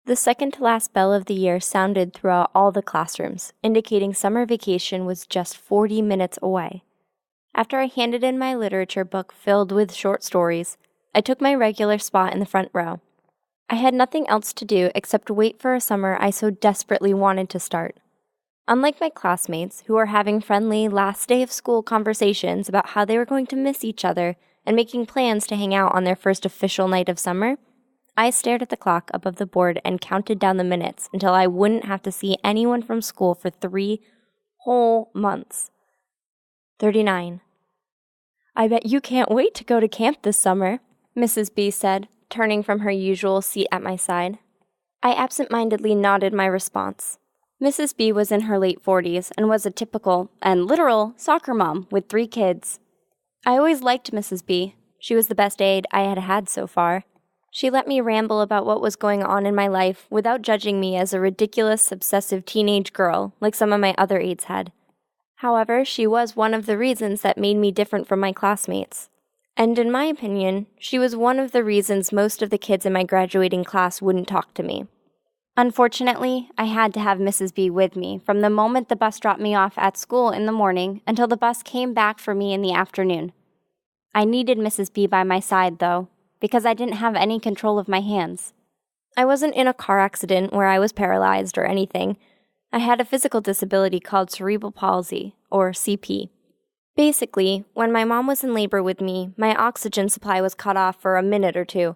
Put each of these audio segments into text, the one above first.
The second-to-last bell of the year sounded throughout all the classrooms, indicating summer vacation was just 40 minutes away. After I handed in my literature book filled with short stories, I took my regular spot in the front row. I had nothing else to do except wait for a summer I so desperately wanted to start. Unlike my classmates, who were having friendly last-day-of-school conversations about how they were going to miss each other and making plans to hang out on their first official night of summer, I stared at the clock above the board and counted down the minutes until I wouldn't have to see anyone from school for 3 whole months. 39. "I bet you can't wait to go to camp this summer," Mrs. B said, turning from her usual seat at my side. I absent-mindedly nodded my response. Mrs. B was in her late 40s and was a typical, and literal, soccer mom with 3 kids. I always liked Mrs. B. She was the best aide I had had so far. She let me ramble about what was going on in my life without judging me as a ridiculous, obsessive teenage girl like some of my other aides had. However, she was one of the reasons that made me different from my classmates. And in my opinion, she was one of the reasons most of the kids in my graduating class wouldn't talk to me. Unfortunately, I had to have Mrs. B with me from the moment the bus dropped me off at school in the morning until the bus came back for me in the afternoon. I needed Mrs. B by my side, though, because I didn't have any control of my hands. I wasn't in a car accident where I was paralyzed or anything. I had a physical disability called cerebral palsy, or CP. Basically, when my mom was in labor with me, my oxygen supply was cut off for a minute or 2.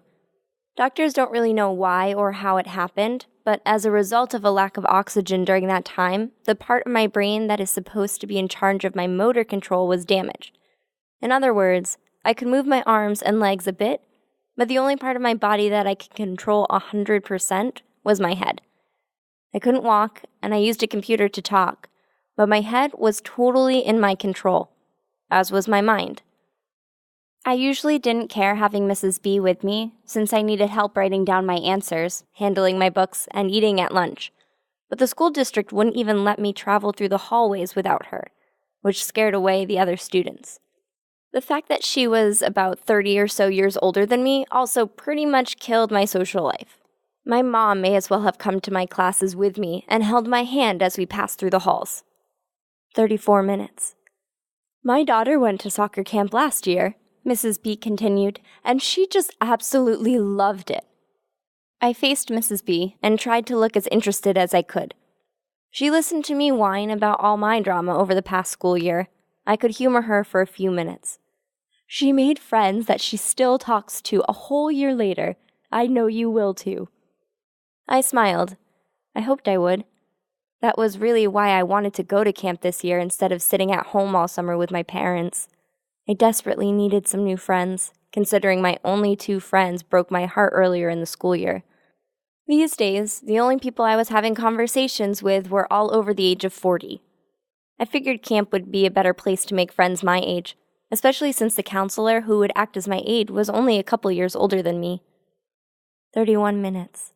Doctors don't really know why or how it happened, but as a result of a lack of oxygen during that time, the part of my brain that is supposed to be in charge of my motor control was damaged. In other words, I could move my arms and legs a bit, but the only part of my body that I could control 100% was my head. I couldn't walk, and I used a computer to talk, but my head was totally in my control, as was my mind. I usually didn't care having Mrs. B with me, since I needed help writing down my answers, handling my books, and eating at lunch, but the school district wouldn't even let me travel through the hallways without her, which scared away the other students. The fact that she was about 30 or so years older than me also pretty much killed my social life. My mom may as well have come to my classes with me and held my hand as we passed through the halls. 34 minutes. "My daughter went to soccer camp last year," Mrs. B continued, "and she just absolutely loved it." I faced Mrs. B and tried to look as interested as I could. She listened to me whine about all my drama over the past school year. I could humor her for a few minutes. "She made friends that she still talks to a whole year later. I know you will too." I smiled. I hoped I would. That was really why I wanted to go to camp this year instead of sitting at home all summer with my parents. I desperately needed some new friends, considering my only 2 friends broke my heart earlier in the school year. These days, the only people I was having conversations with were all over the age of 40. I figured camp would be a better place to make friends my age, especially since the counselor who would act as my aide was only a couple years older than me. 31 minutes.